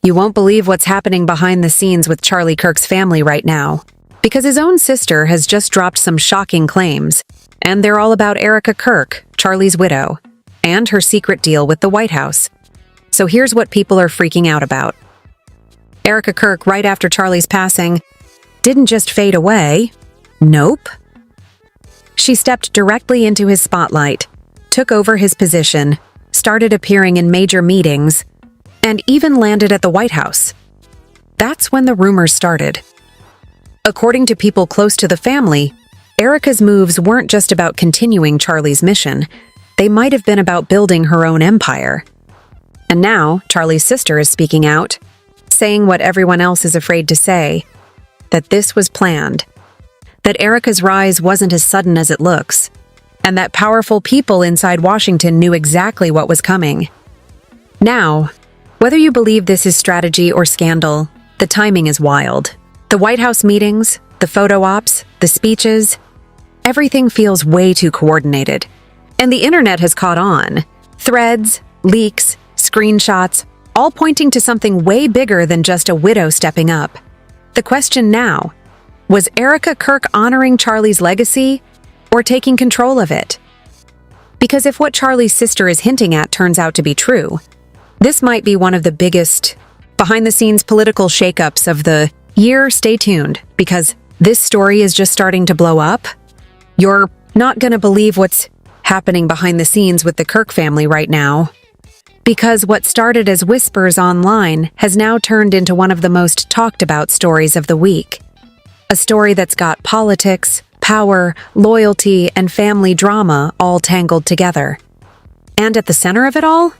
You won't believe what's happening behind the scenes with Charlie Kirk's family right now, because his own sister has just dropped some shocking claims, and they're all about Erika Kirk, Charlie's widow, and her secret deal with the White House. So here's what people are freaking out about. Erika Kirk, right after Charlie's passing, didn't just fade away. Nope. She stepped directly into his spotlight, took over his position, started appearing in major meetings, and even landed at the White House. That's when the rumors started. According to people close to the family, Erika's moves weren't just about continuing Charlie's mission. They might have been about building her own empire. And now, Charlie's sister is speaking out, saying what everyone else is afraid to say, that this was planned, that Erika's rise wasn't as sudden as it looks, and that powerful people inside Washington knew exactly what was coming. Now, whether you believe this is strategy or scandal, the timing is wild. The White House meetings, the photo ops, the speeches, everything feels way too coordinated. And the internet has caught on. Threads, leaks, screenshots, all pointing to something way bigger than just a widow stepping up. The question now, was Erika Kirk honoring Charlie's legacy or taking control of it? Because if what Charlie's sister is hinting at turns out to be true, this might be one of the biggest behind-the-scenes political shakeups of the year. Stay tuned, because this story is just starting to blow up. You're not going to believe what's happening behind the scenes with the Kirk family right now. Because what started as whispers online has now turned into one of the most talked about stories of the week. A story that's got politics, power, loyalty, and family drama all tangled together. And at the center of it all,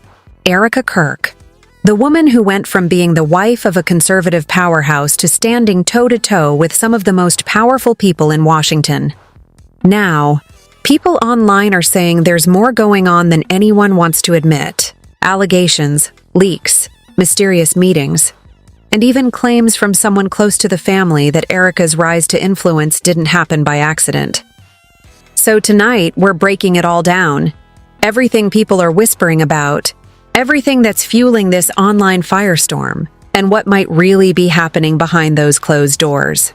Erika Kirk, the woman who went from being the wife of a conservative powerhouse to standing toe-to-toe with some of the most powerful people in Washington. Now, people online are saying there's more going on than anyone wants to admit. Allegations, leaks, mysterious meetings, and even claims from someone close to the family that Erika's rise to influence didn't happen by accident. So tonight, we're breaking it all down. Everything people are whispering about, everything that's fueling this online firestorm, and what might really be happening behind those closed doors.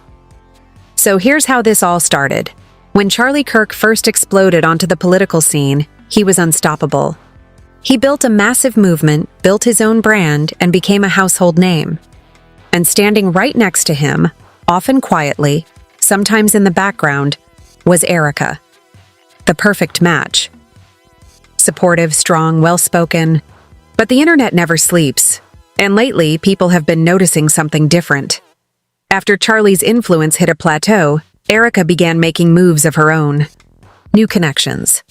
So here's how this all started. When Charlie Kirk first exploded onto the political scene, he was unstoppable. He built a massive movement, built his own brand, and became a household name. And standing right next to him, often quietly, sometimes in the background, was Erika. The perfect match. Supportive, strong, well-spoken. But the internet never sleeps, and lately people have been noticing something different. After Charlie's influence hit a plateau, Erika began making moves of her own. New connections.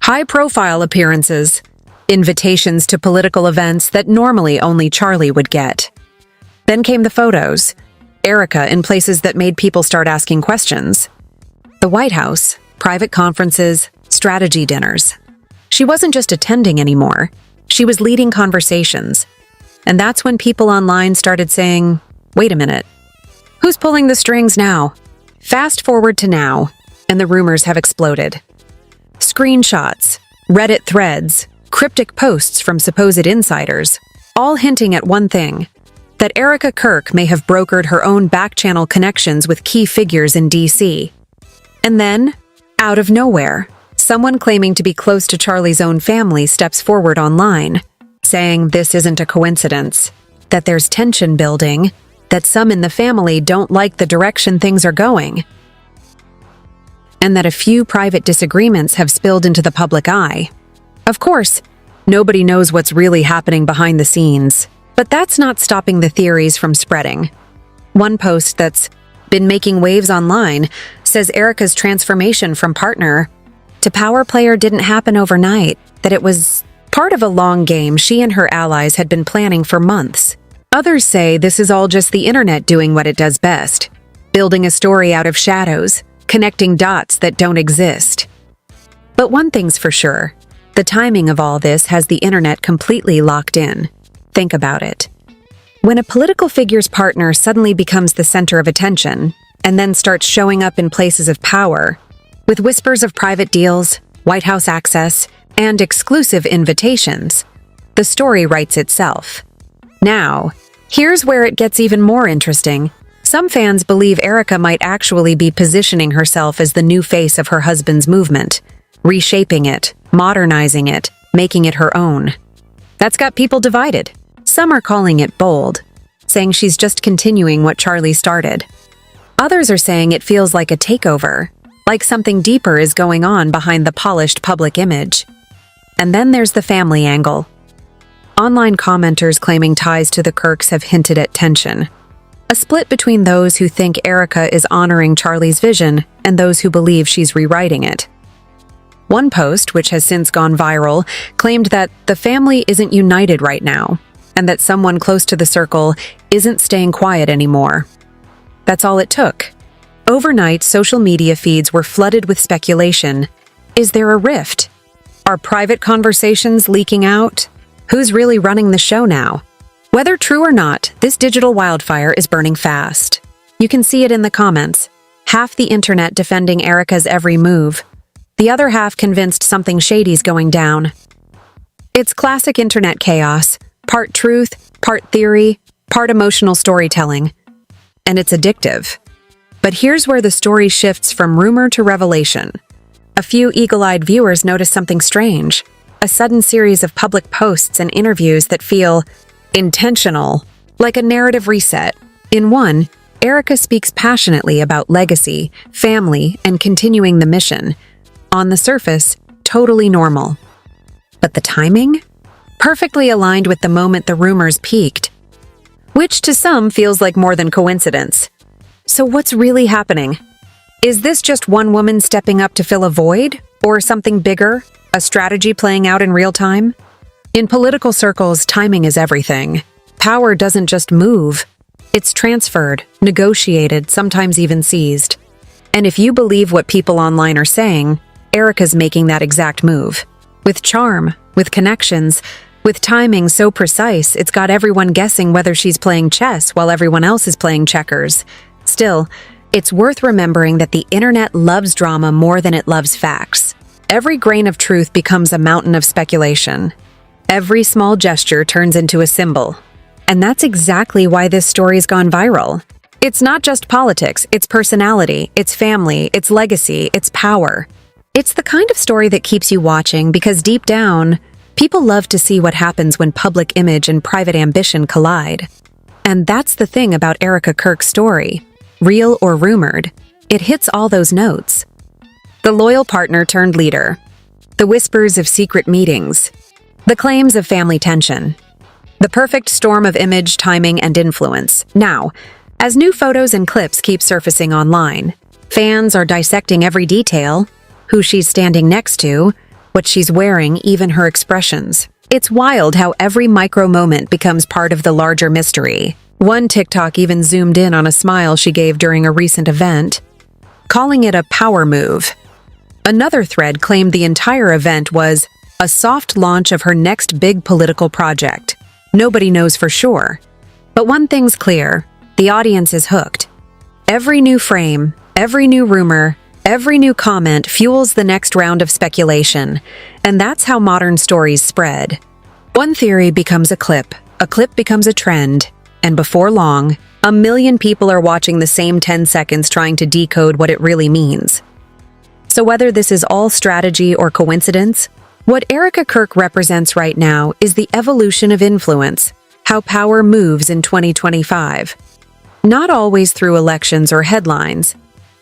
High-profile appearances. Invitations to political events that normally only Charlie would get. Then came the photos. Erika in places that made people start asking questions. The White House, private conferences, strategy dinners. She wasn't just attending anymore. She was leading conversations. And that's when people online started saying, wait a minute, who's pulling the strings now? Fast forward to now, and the rumors have exploded. Screenshots, Reddit threads, cryptic posts from supposed insiders, all hinting at one thing, that Erika Kirk may have brokered her own back-channel connections with key figures in D.C. And then, out of nowhere, someone claiming to be close to Charlie's own family steps forward online, saying this isn't a coincidence, that there's tension building, that some in the family don't like the direction things are going, and that a few private disagreements have spilled into the public eye. Of course, nobody knows what's really happening behind the scenes, but that's not stopping the theories from spreading. One post that's been making waves online says Erika's transformation from partner to power player didn't happen overnight, that it was part of a long game she and her allies had been planning for months. Others say this is all just the internet doing what it does best, building a story out of shadows, connecting dots that don't exist. But one thing's for sure. The timing of all this has the internet completely locked in. Think about it. When a political figure's partner suddenly becomes the center of attention, and then starts showing up in places of power, with whispers of private deals, White House access, and exclusive invitations, the story writes itself. Now, Here's where it gets even more interesting. Some fans believe Erika might actually be positioning herself as the new face of her husband's movement, reshaping it, modernizing it, making it her own. That's got people divided. Some are calling it bold, saying she's just continuing what Charlie started. Others are saying it feels like a takeover, like something deeper is going on behind the polished public image. And then there's the family angle. Online commenters claiming ties to the Kirks have hinted at tension. A split between those who think Erika is honoring Charlie's vision and those who believe she's rewriting it. One post, which has since gone viral, claimed that the family isn't united right now, and that someone close to the circle isn't staying quiet anymore. That's all it took. Overnight, social media feeds were flooded with speculation. Is there a rift? Are private conversations leaking out? Who's really running the show now? Whether true or not, this digital wildfire is burning fast. You can see it in the comments. Half the internet defending Erika's every move. The other half convinced something shady's going down. It's classic internet chaos. Part truth, part theory, part emotional storytelling. And it's addictive. But here's where the story shifts from rumor to revelation. A few eagle-eyed viewers notice something strange. A sudden series of public posts and interviews that feel intentional, like a narrative reset. In one, Erika speaks passionately about legacy, family, and continuing the mission. On the surface, totally normal. But the timing? Perfectly aligned with the moment the rumors peaked, which to some feels like more than coincidence. So what's really happening? Is this just one woman stepping up to fill a void? Or something bigger? A strategy playing out in real time? In political circles, timing is everything. Power doesn't just move. It's transferred, negotiated, sometimes even seized. And if you believe what people online are saying, Erika's making that exact move. With charm, with connections, with timing so precise, it's got everyone guessing whether she's playing chess while everyone else is playing checkers. Still, it's worth remembering that the internet loves drama more than it loves facts. Every grain of truth becomes a mountain of speculation. Every small gesture turns into a symbol. And that's exactly why this story's gone viral. It's not just politics, it's personality, it's family, it's legacy, it's power. It's the kind of story that keeps you watching because deep down, people love to see what happens when public image and private ambition collide. And that's the thing about Erika Kirk's story. Real or rumored, it hits all those notes. The loyal partner turned leader. The whispers of secret meetings. The claims of family tension. The perfect storm of image, timing, and influence. Now, as new photos and clips keep surfacing online, fans are dissecting every detail, who she's standing next to, what she's wearing, even her expressions. It's wild how every micro moment becomes part of the larger mystery. One TikTok even zoomed in on a smile she gave during a recent event, calling it a power move. Another thread claimed the entire event was a soft launch of her next big political project. Nobody knows for sure. But one thing's clear, the audience is hooked. Every new frame, every new rumor, every new comment fuels the next round of speculation, and that's how modern stories spread. One theory becomes a clip becomes a trend, and before long, 1 million people are watching the same 10 seconds trying to decode what it really means. So whether this is all strategy or coincidence, what Erika Kirk represents right now is the evolution of influence, how power moves in 2025. Not always through elections or headlines,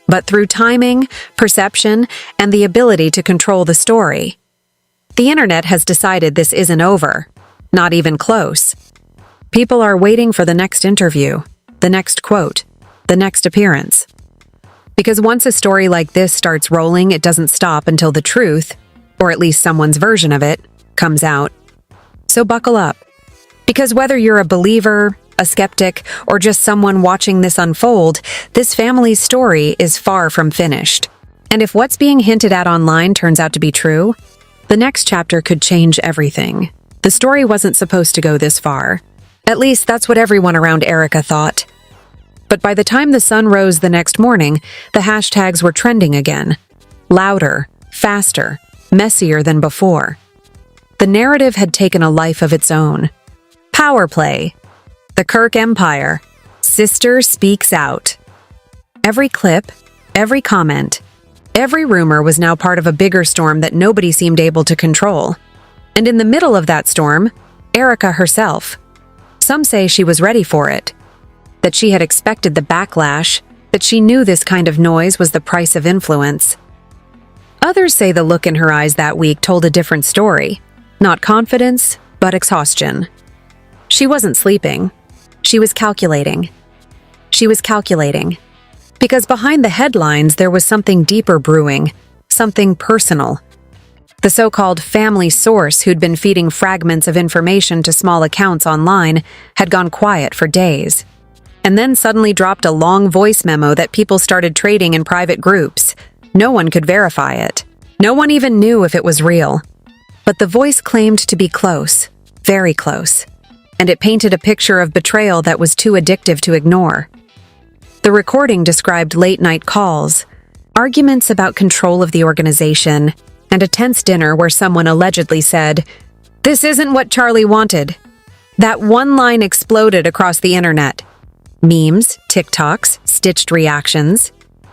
but through timing, perception, and the ability to control the story. The internet has decided this isn't over, not even close. People are waiting for the next interview, the next quote, the next appearance. Because once a story like this starts rolling, it doesn't stop until the truth, or at least someone's version of it, comes out. So buckle up. Because whether you're a believer, a skeptic, or just someone watching this unfold, this family's story is far from finished. And if what's being hinted at online turns out to be true, the next chapter could change everything. The story wasn't supposed to go this far. At least that's what everyone around Erika thought. But by the time the sun rose the next morning, the hashtags were trending again. Louder, faster, messier than before. The narrative had taken a life of its own. Power play. The Kirk Empire. Sister speaks out. Every clip, every comment, every rumor was now part of a bigger storm that nobody seemed able to control. And in the middle of that storm, Erika herself. Some say she was ready for it, that she had expected the backlash, that she knew this kind of noise was the price of influence. Others say the look in her eyes that week told a different story. Not confidence, but exhaustion. She wasn't sleeping. She was calculating. She was calculating. Because behind the headlines there was something deeper brewing, something personal. The so-called family source who'd been feeding fragments of information to small accounts online had gone quiet for days, and then suddenly dropped a long voice memo that people started trading in private groups. No one could verify it. No one even knew if it was real. But the voice claimed to be close, very close, and it painted a picture of betrayal that was too addictive to ignore. The recording described late-night calls, arguments about control of the organization, and a tense dinner where someone allegedly said, "This isn't what Charlie wanted." That one line exploded across the internet. Memes, TikToks, stitched reactions.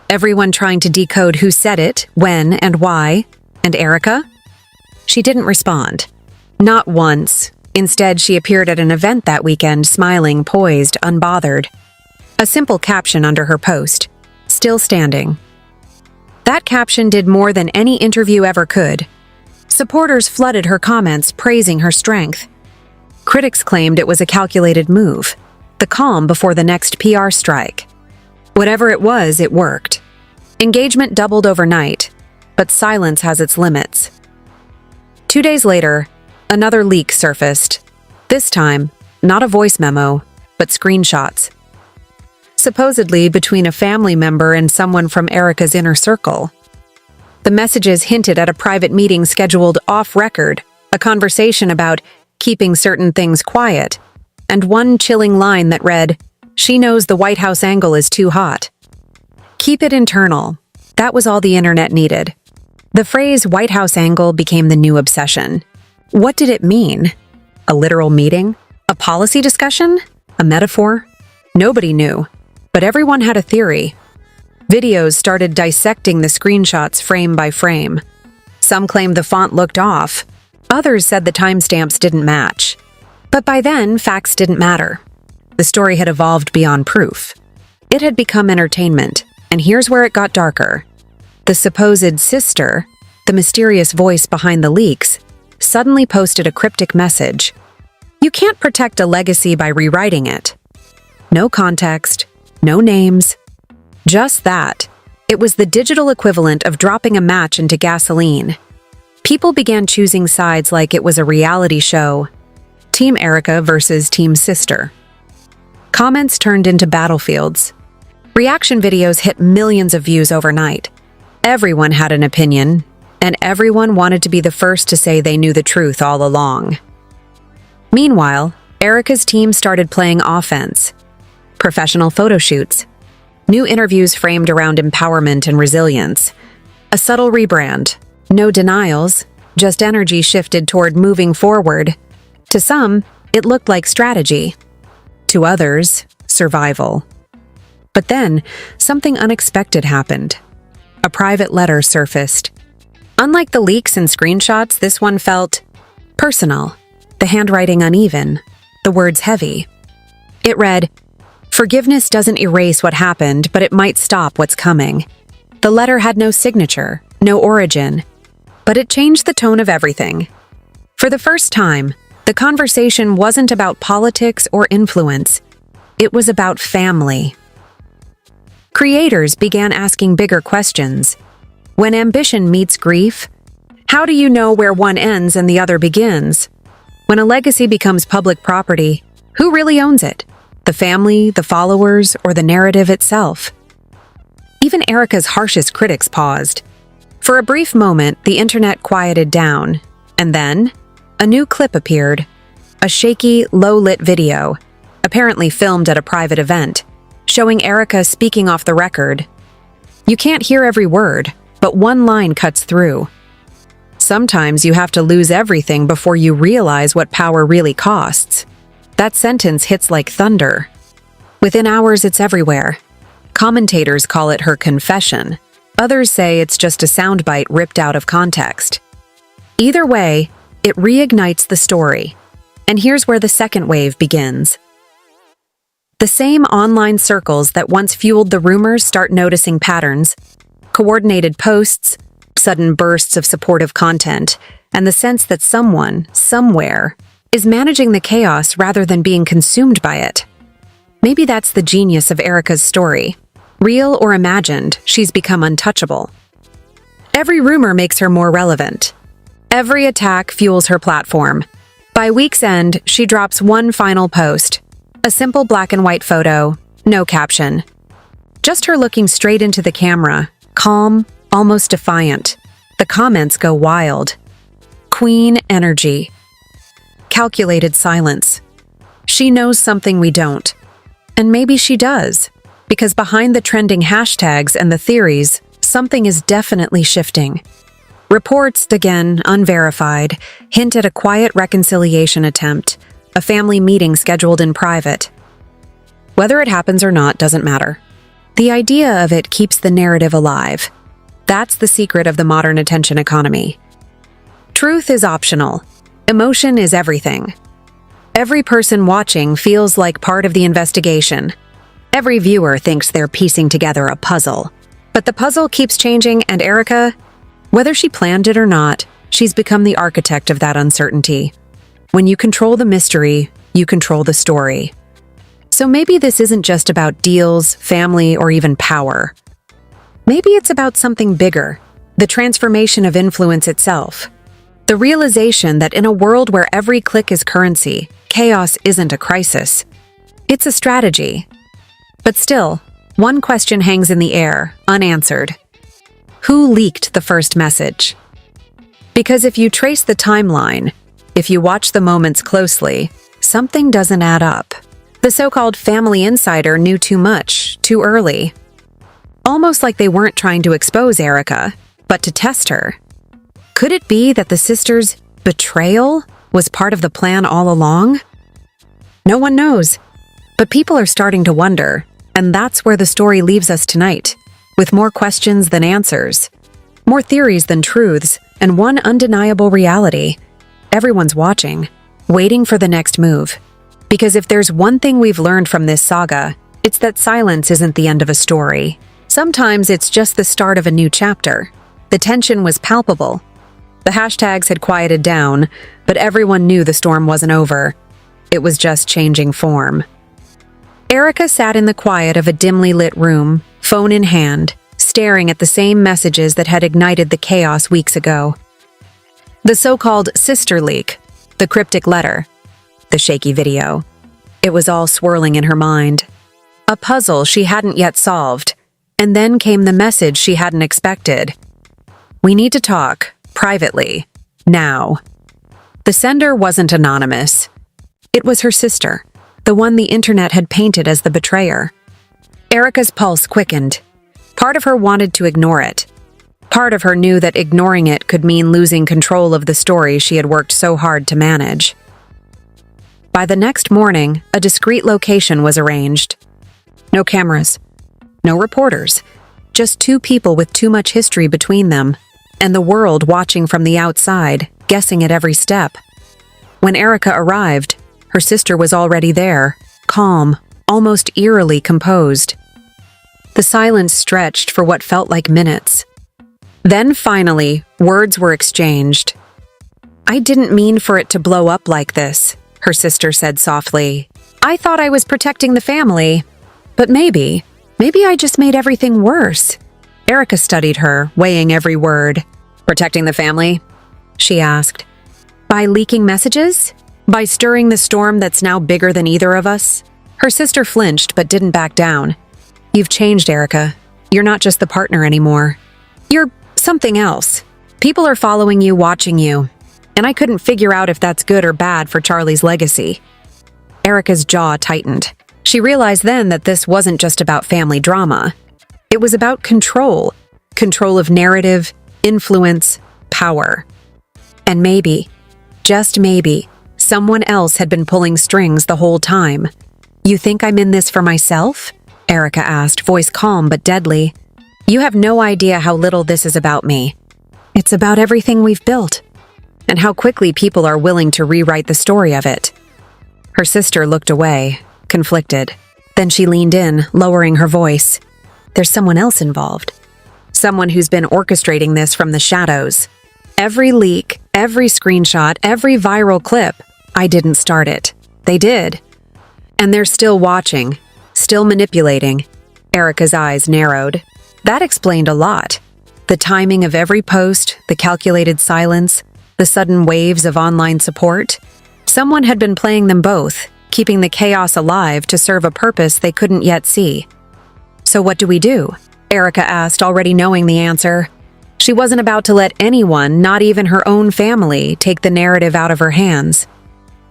Everyone trying to decode who said it, when, and why. And Erika? She didn't respond. Not once. Instead, she appeared at an event that weekend, smiling, poised, unbothered. A simple caption under her post, "Still standing." That caption did more than any interview ever could. Supporters flooded her comments, praising her strength. Critics claimed it was a calculated move, the calm before the next PR strike. Whatever it was, it worked. Engagement doubled overnight, but silence has its limits. 2 days later, another leak surfaced. This time, not a voice memo, but screenshots. Supposedly between a family member and someone from Erika's inner circle. The messages hinted at a private meeting scheduled off-record, a conversation about keeping certain things quiet, and one chilling line that read, "She knows the White House angle is too hot." Keep it internal. That was all the internet needed. The phrase White House angle became the new obsession. What did it mean? A literal meeting? A policy discussion? A metaphor? Nobody knew. But everyone had a theory. Videos started dissecting the screenshots frame by frame. Some claimed the font looked off. Others said the timestamps didn't match. But by then, facts didn't matter. The story had evolved beyond proof. It had become entertainment, and here's where it got darker. The supposed sister, the mysterious voice behind the leaks, suddenly posted a cryptic message. You can't protect a legacy by rewriting it. No context. No names. Just that. It was the digital equivalent of dropping a match into gasoline. People began choosing sides like it was a reality show. Team Erika versus Team Sister. Comments turned into battlefields. Reaction videos hit millions of views overnight. Everyone had an opinion, and everyone wanted to be the first to say they knew the truth all along. Meanwhile, Erika's team started playing offense. Professional photo shoots, new interviews framed around empowerment and resilience, a subtle rebrand, no denials, just energy shifted toward moving forward. To some, it looked like strategy. To others, survival. But then, something unexpected happened. A private letter surfaced. Unlike the leaks and screenshots, this one felt personal, the handwriting uneven, the words heavy. It read, "Forgiveness doesn't erase what happened, but it might stop what's coming." The letter had no signature, no origin, but it changed the tone of everything. For the first time, the conversation wasn't about politics or influence. It was about family. Creators began asking bigger questions. When ambition meets grief, how do you know where one ends and the other begins? When a legacy becomes public property, who really owns it? The family, the followers, or the narrative itself? Even Erika's harshest critics paused. For a brief moment, the internet quieted down, and then a new clip appeared. A shaky, low-lit video, apparently filmed at a private event, showing Erika speaking off the record. You can't hear every word, but one line cuts through. Sometimes you have to lose everything before you realize what power really costs. That sentence hits like thunder. Within hours, it's everywhere. Commentators call it her confession. Others say it's just a soundbite ripped out of context. Either way, it reignites the story. And here's where the second wave begins. The same online circles that once fueled the rumors start noticing patterns, coordinated posts, sudden bursts of supportive content, and the sense that someone, somewhere, is managing the chaos rather than being consumed by it. Maybe that's the genius of Erika's story. Real or imagined, she's become untouchable. Every rumor makes her more relevant. Every attack fuels her platform. By week's end, she drops one final post. A simple black and white photo, no caption. Just her looking straight into the camera, calm, almost defiant. The comments go wild. Queen energy. Calculated silence. She knows something we don't. And maybe she does. Because behind the trending hashtags and the theories, something is definitely shifting. Reports, again, unverified, hint at a quiet reconciliation attempt, a family meeting scheduled in private. Whether it happens or not doesn't matter. The idea of it keeps the narrative alive. That's the secret of the modern attention economy. Truth is optional. Emotion is everything. Every person watching feels like part of the investigation. Every viewer thinks they're piecing together a puzzle. But the puzzle keeps changing, and Erika, whether she planned it or not, she's become the architect of that uncertainty. When you control the mystery, you control the story. So maybe this isn't just about deals, family, or even power. Maybe it's about something bigger, the transformation of influence itself. The realization that in a world where every click is currency, chaos isn't a crisis. It's a strategy. But still, one question hangs in the air, unanswered. Who leaked the first message? Because if you trace the timeline, if you watch the moments closely, something doesn't add up. The so-called family insider knew too much, too early. Almost like they weren't trying to expose Erika, but to test her. Could it be that the sisters' betrayal was part of the plan all along? No one knows, but people are starting to wonder. And that's where the story leaves us tonight, with more questions than answers, more theories than truths, and one undeniable reality. Everyone's watching, waiting for the next move. Because if there's one thing we've learned from this saga, it's that silence isn't the end of a story. Sometimes it's just the start of a new chapter. The tension was palpable. The hashtags had quieted down, but everyone knew the storm wasn't over. It was just changing form. Erika sat in the quiet of a dimly lit room, phone in hand, staring at the same messages that had ignited the chaos weeks ago. The so-called sister leak, the cryptic letter, the shaky video. It was all swirling in her mind. A puzzle she hadn't yet solved. And then came the message she hadn't expected. We need to talk, privately, now. The sender wasn't anonymous. It was her sister. The one the internet had painted as the betrayer. Erika's pulse quickened. Part of her wanted to ignore it. Part of her knew that ignoring it could mean losing control of the story she had worked so hard to manage. By the next morning, a discreet location was arranged. No cameras, no reporters, just two people with too much history between them, and the world watching from the outside, guessing at every step. When Erika arrived, her sister was already there, calm, almost eerily composed. The silence stretched for what felt like minutes. Then finally, words were exchanged. "I didn't mean for it to blow up like this," her sister said softly. "I thought I was protecting the family. But maybe I just made everything worse." Erika studied her, weighing every word. "Protecting the family?" she asked. "By leaking messages? By stirring the storm that's now bigger than either of us?" Her sister flinched but didn't back down. "You've changed, Erika. You're not just the partner anymore. You're something else. People are following you, watching you. And I couldn't figure out if that's good or bad for Charlie's legacy." Erika's jaw tightened. She realized then that this wasn't just about family drama. It was about control. Control of narrative, influence, power. And maybe, just maybe, Someone else had been pulling strings the whole time. "You think I'm in this for myself?" Erika asked, voice calm but deadly. "You have no idea how little this is about me. It's about everything we've built, and how quickly people are willing to rewrite the story of it." Her sister looked away, conflicted. Then she leaned in, lowering her voice. "There's someone else involved. Someone who's been orchestrating this from the shadows. Every leak, every screenshot, every viral clip, I didn't start it. They did. And they're still watching, still manipulating." Erika's eyes narrowed. That explained a lot. The timing of every post, the calculated silence, the sudden waves of online support. Someone had been playing them both, keeping the chaos alive to serve a purpose they couldn't yet see. "So what do we do?" Erika asked, already knowing the answer. She wasn't about to let anyone, not even her own family, take the narrative out of her hands.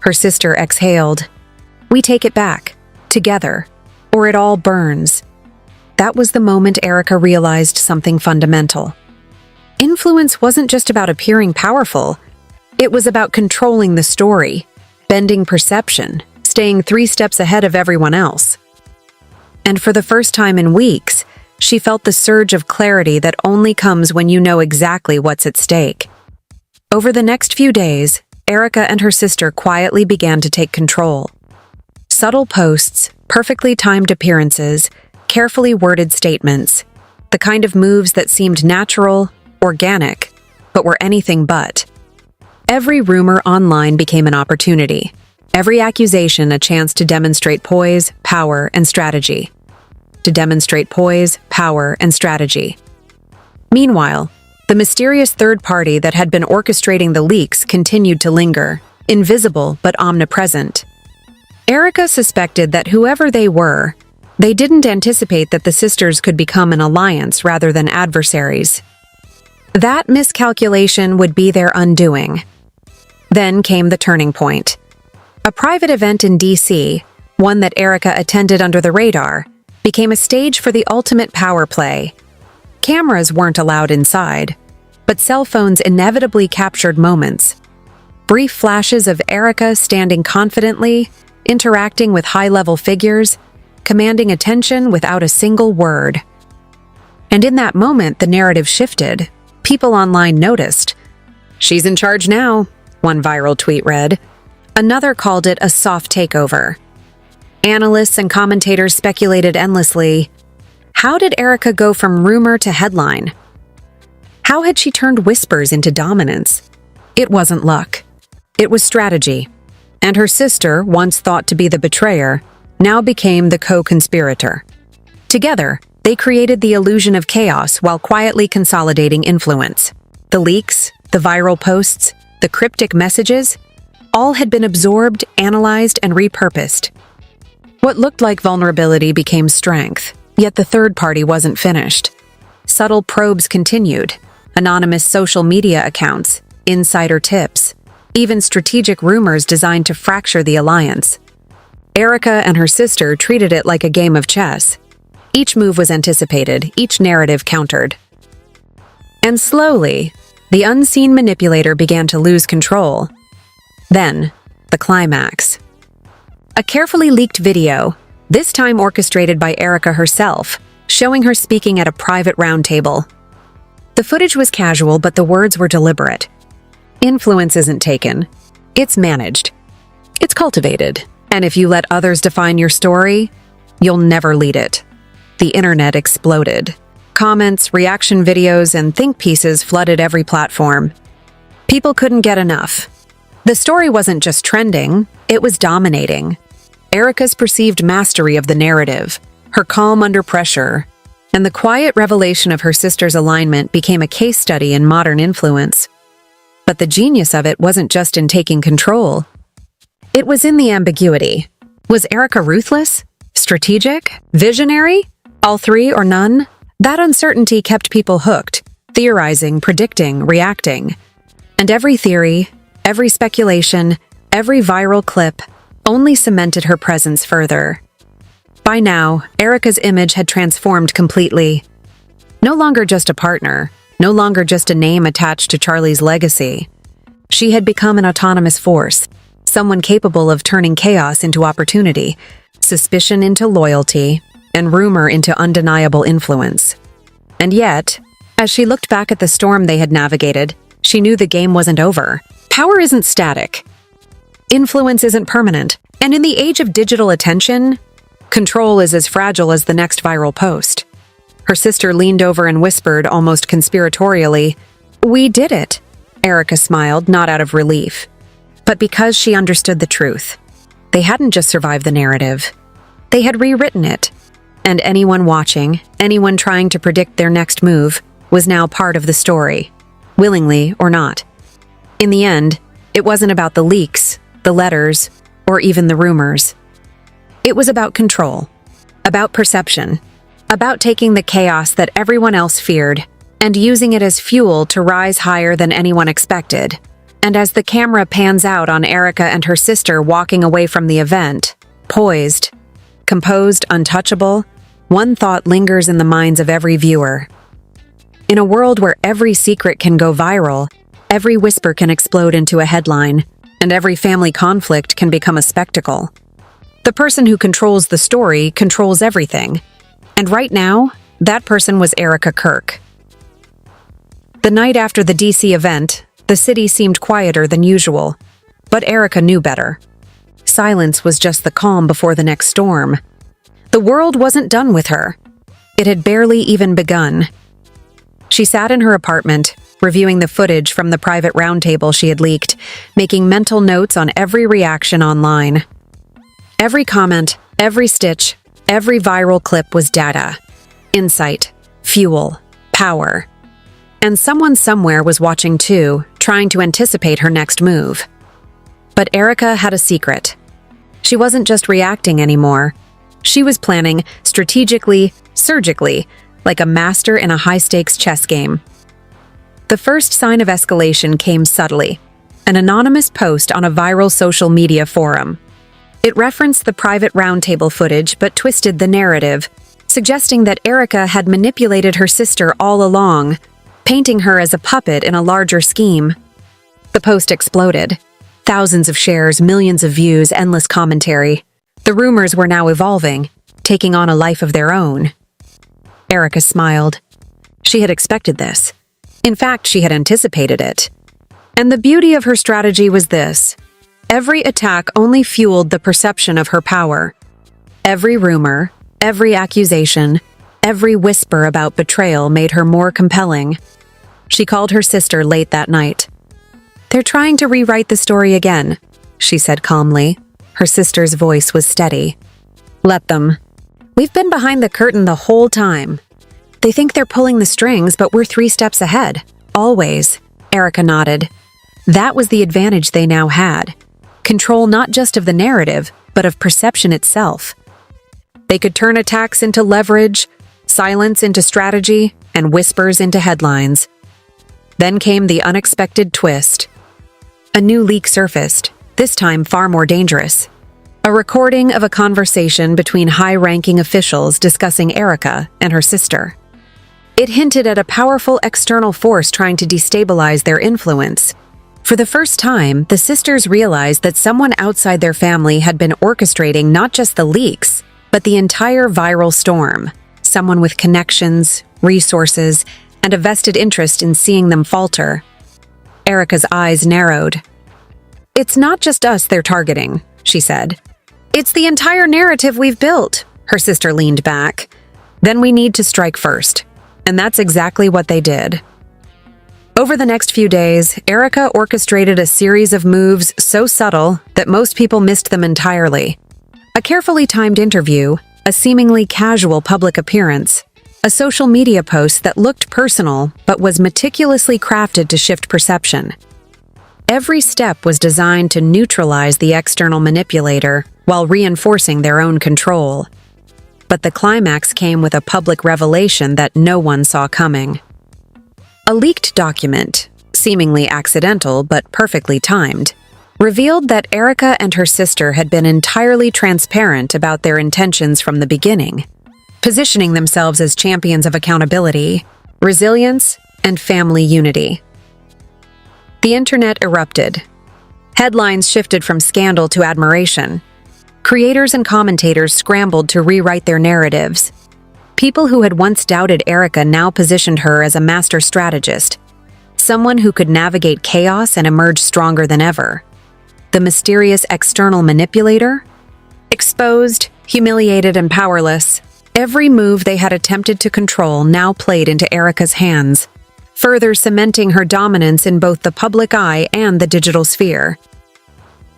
Her sister exhaled. "We take it back, together, or it all burns." That was the moment Erika realized something fundamental. Influence wasn't just about appearing powerful. It was about controlling the story, bending perception, staying 3 steps ahead of everyone else. And for the first time in weeks, she felt the surge of clarity that only comes when you know exactly what's at stake. Over the next few days, Erika and her sister quietly began to take control. Subtle posts, perfectly timed appearances, carefully worded statements, the kind of moves that seemed natural, organic, but were anything but. Every rumor online became an opportunity, every accusation a chance to demonstrate poise, power, and strategy. Meanwhile, the mysterious third party that had been orchestrating the leaks continued to linger, invisible but omnipresent. Erika suspected that whoever they were, they didn't anticipate that the sisters could become an alliance rather than adversaries. That miscalculation would be their undoing. Then came the turning point. A private event in D.C., one that Erika attended under the radar, became a stage for the ultimate power play. Cameras weren't allowed inside, but cell phones inevitably captured moments. Brief flashes of Erika standing confidently, interacting with high-level figures, commanding attention without a single word. And in that moment, the narrative shifted. People online noticed. "She's in charge now," one viral tweet read. Another called it a soft takeover. Analysts and commentators speculated endlessly. How did Erika go from rumor to headline? How had she turned whispers into dominance? It wasn't luck. It was strategy. And her sister, once thought to be the betrayer, now became the co-conspirator. Together, they created the illusion of chaos while quietly consolidating influence. The leaks, the viral posts, the cryptic messages, all had been absorbed, analyzed, and repurposed. What looked like vulnerability became strength, yet the third party wasn't finished. Subtle probes continued, anonymous social media accounts, insider tips, even strategic rumors designed to fracture the alliance. Erika and her sister treated it like a game of chess. Each move was anticipated, each narrative countered. And slowly, the unseen manipulator began to lose control. Then, the climax. A carefully leaked video, this time orchestrated by Erika herself, showing her speaking at a private roundtable. The footage was casual, but the words were deliberate. Influence isn't taken. It's managed. It's cultivated. And if you let others define your story, you'll never lead it. The internet exploded. Comments, reaction videos, and think pieces flooded every platform. People couldn't get enough. The story wasn't just trending, it was dominating. Erika's perceived mastery of the narrative, her calm under pressure, and the quiet revelation of her sister's alignment became a case study in modern influence. But the genius of it wasn't just in taking control. It was in the ambiguity. Was Erika ruthless? Strategic? Visionary? All three or none? That uncertainty kept people hooked, theorizing, predicting, reacting. And every theory, every speculation, every viral clip only cemented her presence further. By now, Erika's image had transformed completely. No longer just a partner, no longer just a name attached to Charlie's legacy. She had become an autonomous force, someone capable of turning chaos into opportunity, suspicion into loyalty, and rumor into undeniable influence. And yet, as she looked back at the storm they had navigated, she knew the game wasn't over. Power isn't static. Influence isn't permanent. And in the age of digital attention, control is as fragile as the next viral post. Her sister leaned over and whispered, almost conspiratorially, "We did it." Erika smiled, not out of relief, but because she understood the truth. They hadn't just survived the narrative. They had rewritten it. And anyone watching, anyone trying to predict their next move, was now part of the story, willingly or not. In the end, it wasn't about the leaks, the letters, or even the rumors. It was about control, about perception, about taking the chaos that everyone else feared and using it as fuel to rise higher than anyone expected. And as the camera pans out on Erika and her sister walking away from the event, poised, composed, untouchable, one thought lingers in the minds of every viewer. In a world where every secret can go viral, every whisper can explode into a headline, and every family conflict can become a spectacle, the person who controls the story controls everything. And right now, that person was Erika Kirk. The night after the DC event, the city seemed quieter than usual, but Erika knew better. Silence was just the calm before the next storm. The world wasn't done with her. It had barely even begun. She sat in her apartment, reviewing the footage from the private roundtable she had leaked, making mental notes on every reaction online. Every comment, every stitch, every viral clip was data, insight, fuel, power. And someone somewhere was watching too, trying to anticipate her next move. But Erika had a secret. She wasn't just reacting anymore. She was planning strategically, surgically, like a master in a high-stakes chess game. The first sign of escalation came subtly, an anonymous post on a viral social media forum. It referenced the private roundtable footage but twisted the narrative, suggesting that Erika had manipulated her sister all along, painting her as a puppet in a larger scheme. The post exploded. Thousands of shares, millions of views, endless commentary. The rumors were now evolving, taking on a life of their own. Erika smiled. She had expected this. In fact, she had anticipated it. And the beauty of her strategy was this. Every attack only fueled the perception of her power. Every rumor, every accusation, every whisper about betrayal made her more compelling. She called her sister late that night. "They're trying to rewrite the story again," she said calmly. Her sister's voice was steady. "Let them. We've been behind the curtain the whole time. They think they're pulling the strings, but we're 3 steps ahead. Always." Erika nodded. That was the advantage they now had. Control not just of the narrative, but of perception itself. They could turn attacks into leverage, silence into strategy, and whispers into headlines. Then came the unexpected twist. A new leak surfaced, this time far more dangerous. A recording of a conversation between high-ranking officials discussing Erika and her sister. It hinted at a powerful external force trying to destabilize their influence. For the first time, the sisters realized that someone outside their family had been orchestrating not just the leaks, but the entire viral storm. Someone with connections, resources, and a vested interest in seeing them falter. Erika's eyes narrowed. "It's not just us they're targeting," she said. "It's the entire narrative we've built." Her sister leaned back. "Then we need to strike first." And that's exactly what they did. Over the next few days, Erika orchestrated a series of moves so subtle that most people missed them entirely. A carefully timed interview, a seemingly casual public appearance, a social media post that looked personal but was meticulously crafted to shift perception. Every step was designed to neutralize the external manipulator while reinforcing their own control. But the climax came with a public revelation that no one saw coming. A leaked document, seemingly accidental but perfectly timed, revealed that Erika and her sister had been entirely transparent about their intentions from the beginning, positioning themselves as champions of accountability, resilience, and family unity. The internet erupted. Headlines shifted from scandal to admiration. Creators and commentators scrambled to rewrite their narratives. People who had once doubted Erika now positioned her as a master strategist, someone who could navigate chaos and emerge stronger than ever. The mysterious external manipulator? Exposed, humiliated, and powerless, every move they had attempted to control now played into Erika's hands, further cementing her dominance in both the public eye and the digital sphere.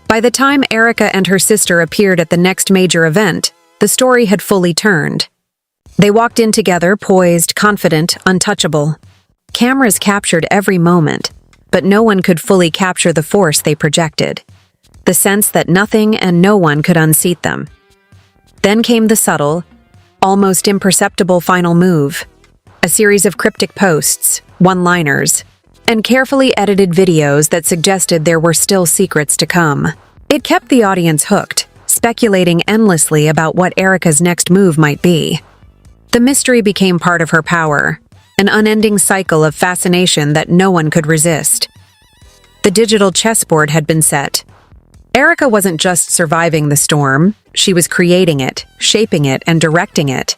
By the time Erika and her sister appeared at the next major event, the story had fully turned. They walked in together, poised, confident, untouchable. Cameras captured every moment, but no one could fully capture the force they projected. The sense that nothing and no one could unseat them. Then came the subtle, almost imperceptible final move. A series of cryptic posts, one-liners, and carefully edited videos that suggested there were still secrets to come. It kept the audience hooked, speculating endlessly about what Erika's next move might be. The mystery became part of her power, an unending cycle of fascination that no one could resist. The digital chessboard had been set. Erika wasn't just surviving the storm, she was creating it, shaping it, and directing it.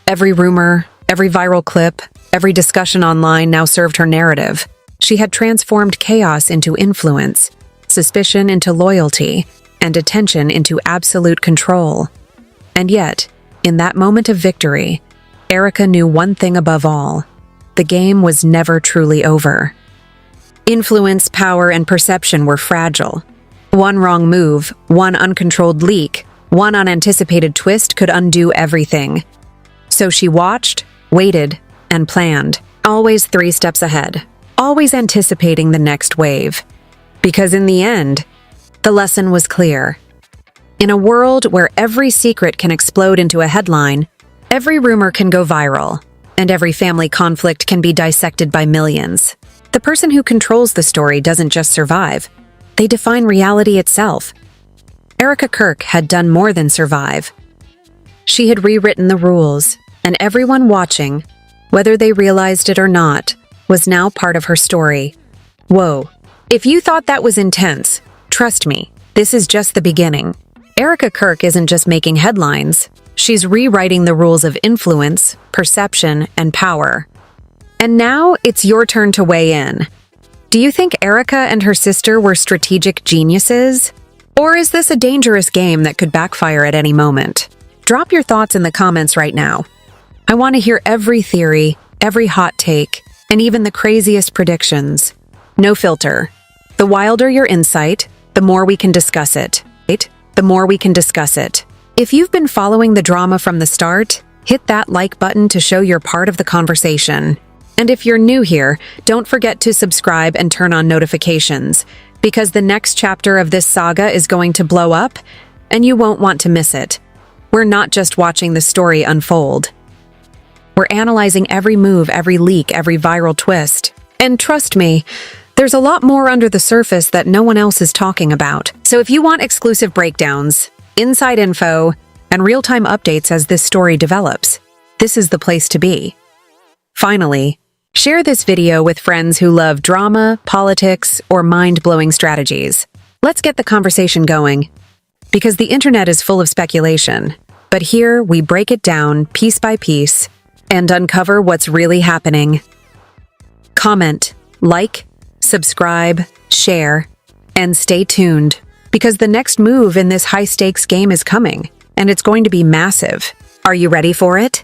Every rumor, every viral clip, every discussion online now served her narrative. She had transformed chaos into influence, suspicion into loyalty, and attention into absolute control. And yet, in that moment of victory, Erika knew one thing above all: the game was never truly over. Influence, power, and perception were fragile. One wrong move, one uncontrolled leak, one unanticipated twist could undo everything. So she watched, waited, and planned, always 3 steps ahead, always anticipating the next wave. Because in the end, the lesson was clear. In a world where every secret can explode into a headline, every rumor can go viral, and every family conflict can be dissected by millions, the person who controls the story doesn't just survive. They define reality itself. Erika Kirk had done more than survive. She had rewritten the rules, and everyone watching, whether they realized it or not, was now part of her story. Whoa. If you thought that was intense, trust me, this is just the beginning. Erika Kirk isn't just making headlines. She's rewriting the rules of influence, perception, and power. And now it's your turn to weigh in. Do you think Erika and her sister were strategic geniuses? Or is this a dangerous game that could backfire at any moment? Drop your thoughts in the comments right now. I want to hear every theory, every hot take, and even the craziest predictions. No filter. The wilder your insight, the more we can discuss it. The more we can discuss it. If you've been following the drama from the start, hit that like button to show you're part of the conversation. And if you're new here, don't forget to subscribe and turn on notifications, because the next chapter of this saga is going to blow up, and you won't want to miss it. We're not just watching the story unfold. We're analyzing every move, every leak, every viral twist. And trust me, there's a lot more under the surface that no one else is talking about. So if you want exclusive breakdowns, inside info, and real-time updates as this story develops, this is the place to be. Finally, share this video with friends who love drama, politics, or mind-blowing strategies. Let's get the conversation going. Because the internet is full of speculation, but here we break it down piece by piece and uncover what's really happening. Comment, like, subscribe, share, and stay tuned, because the next move in this high-stakes game is coming, and it's going to be massive. Are you ready for it?